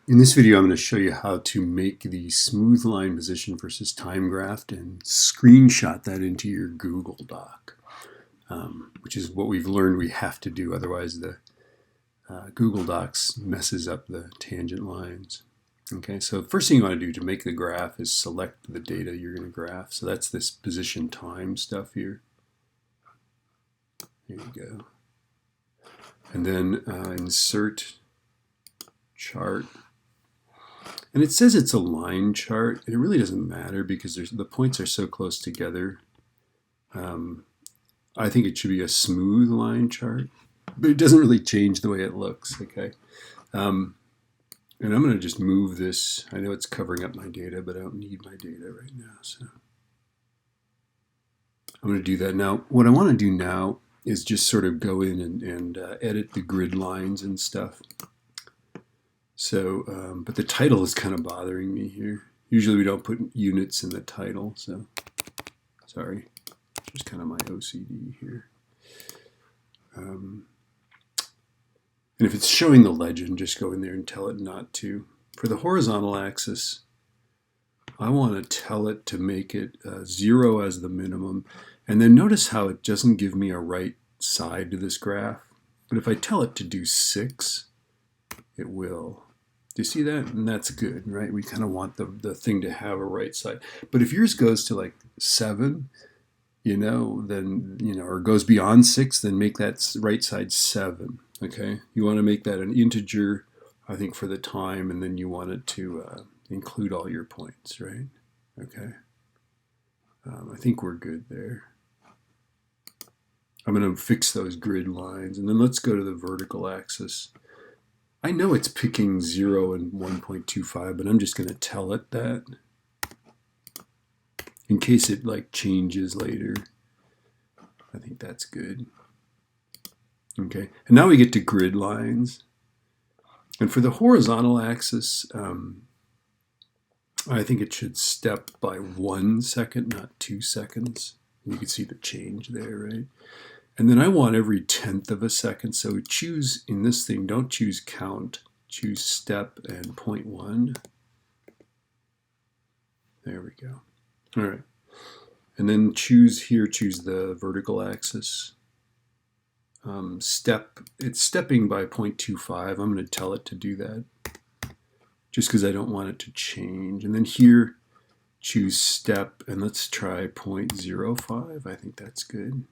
In this video, I'm going to show you how to make the smooth line position versus time graph and screenshot that into your Google Doc, which is what we've learned we have to do. Otherwise, the Google Docs messes up the tangent lines. Okay, so the first thing you want to do to make the graph is select the data you're going to graph. So that's this position time stuff here. There you go. And then insert chart. And it says it's a line chart, and it really doesn't matter because the points are so close together. I think it should be a smooth line chart, but it doesn't really change the way it looks, okay? And I'm going to just move this. I know it's covering up my data, but I don't need my data right now, so I'm going to do that. Now, what I want to do now is just sort of go in and edit the grid lines and stuff. So, but the title is kind of bothering me here. Usually we don't put units in the title, so sorry. Just kind of my OCD here. And if it's showing the legend, just go in there and tell it not to. For the horizontal axis, I want to tell it to make it 0 as the minimum. And then notice how it doesn't give me a right side to this graph. But if I tell it to do 6, it will. Do you see that? And that's good, right? We kind of want the thing to have a right side. But if yours goes to like 7, then, or goes beyond 6, then make that right side 7, okay? You want to make that an integer, I think, for the time, and then you want it to include all your points, right? Okay. I think we're good there. I'm going to fix those grid lines, and then let's go to the vertical axis. I know it's picking 0 and 1.25, but I'm just going to tell it that in case it like changes later. I think that's good. Okay, and now we get to grid lines. And for the horizontal axis, I think it should step by 1 second, not 2 seconds. You can see the change there, right? And then I want every 1/10 of a second. So choose in this thing, don't choose count, choose step and 0.1. There we go. All right. And then choose the vertical axis. It's stepping by 0.25. I'm going to tell it to do that just because I don't want it to change. And then here, choose step, and let's try 0.05. I think that's good.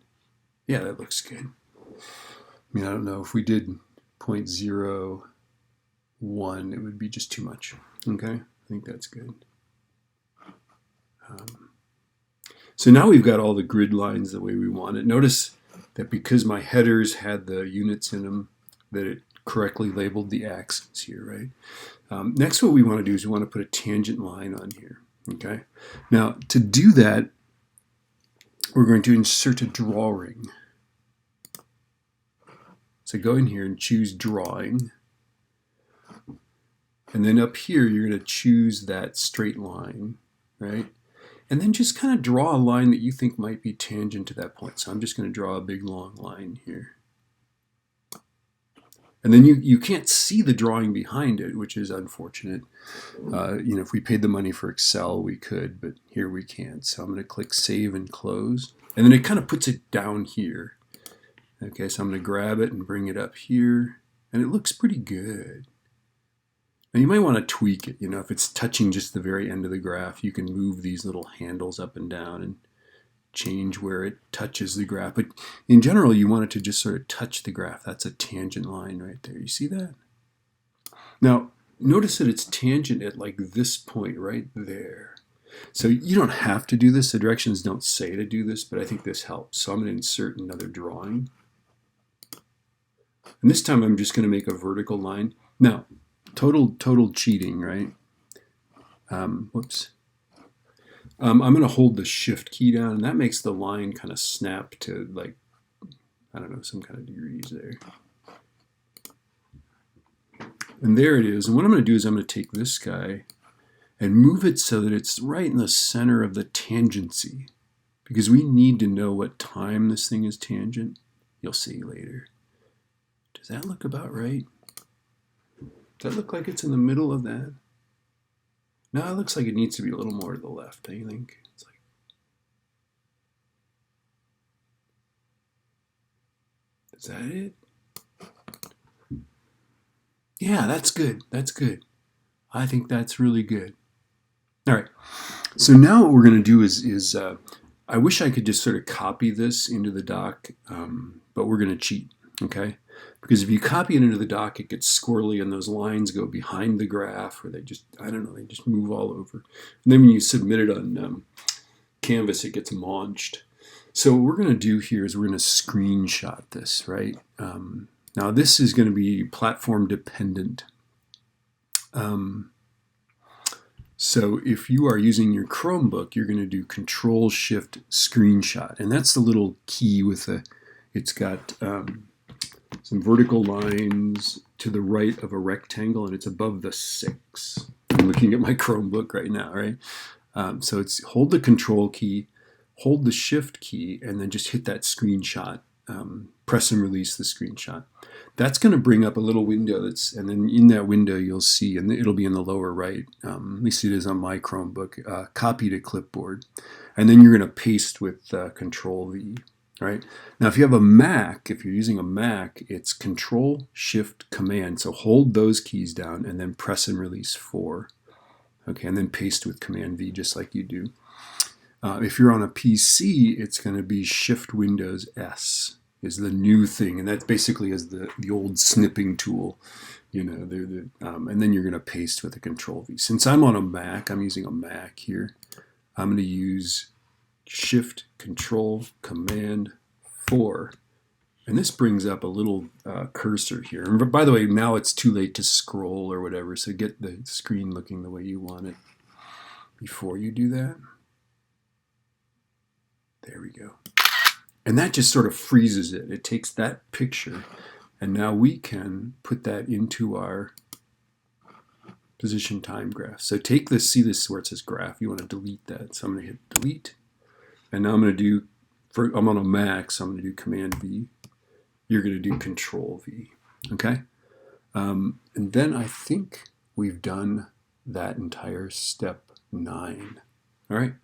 Yeah, that looks good. I mean, I don't know, if we did 0.01, it would be just too much. Okay, I think that's good. So now we've got all the grid lines the way we want it. Notice that because my headers had the units in them, that it correctly labeled the axes here, right? Next, what we want to do is we want to put a tangent line on here. Okay. Now, to do that, we're going to insert a drawing. So go in here and choose drawing. And then up here, you're going to choose that straight line, right? And then just kind of draw a line that you think might be tangent to that point. So I'm just going to draw a big long line here. And then you can't see the drawing behind it, which is unfortunate. If we paid the money for Excel, we could, but here we can't. So I'm going to click Save and Close. And then it kind of puts it down here. Okay, so I'm going to grab it and bring it up here. And it looks pretty good. Now you might want to tweak it. If it's touching just the very end of the graph, you can move these little handles up and down and change where it touches the graph. But in general, you want it to just sort of touch the graph. That's a tangent line right there. You see that? Now, notice that it's tangent at like this point right there. So you don't have to do this. The directions don't say to do this, but I think this helps. So I'm going to insert another drawing. And this time I'm just going to make a vertical line. Now, total cheating, right? Whoops. I'm going to hold the shift key down, and that makes the line kind of snap to, like, I don't know, some kind of degrees there. And there it is. And what I'm going to do is I'm going to take this guy and move it so that it's right in the center of the tangency, because we need to know what time this thing is tangent. You'll see later. Does that look about right? Does that look like it's in the middle of that? No, it looks like it needs to be a little more to the left, don't you think? It's like, is that it? Yeah, that's good. That's good. I think that's really good. All right. So now what we're going to do is I wish I could just sort of copy this into the doc, but we're going to cheat, okay? Because if you copy it into the doc, it gets squirrely and those lines go behind the graph, or they just, I don't know, they just move all over. And then when you submit it on Canvas, it gets maunched. So what we're going to do here is we're going to screenshot this, right? Now this is going to be platform dependent. So if you are using your Chromebook, you're going to do Control Shift Screenshot, and that's the little key with the. It's got some vertical lines to the right of a rectangle, and it's above the 6. I'm looking at my Chromebook right now, right? So it's hold the Control key, hold the Shift key, and then just hit that screenshot. Press and release the screenshot. That's going to bring up a little window and then in that window you'll see, and it'll be in the lower right, at least it is on my Chromebook, copy to clipboard. And then you're going to paste with Control V, right? Now if you have a Mac, if you're using a Mac, it's Control Shift Command. So hold those keys down and then press and release 4. Okay, and then paste with Command V just like you do. If you're on a PC, it's going to be Shift Windows S is the new thing, and that basically is the old snipping tool, you know. And then you're going to paste with a Control V. Since I'm on a Mac, I'm using a Mac here. I'm going to use Shift Control Command 4, and this brings up a little cursor here. And by the way, now it's too late to scroll or whatever, so get the screen looking the way you want it before you do that. There we go. And that just sort of freezes it. It takes that picture, and now we can put that into our position time graph. So take this, see this where it says graph. You want to delete that. So I'm going to hit delete. And now I'm going to do, I'm on a Mac, so I'm going to do Command V. You're going to do Control V. Okay? And then I think we've done that entire step 9. All right?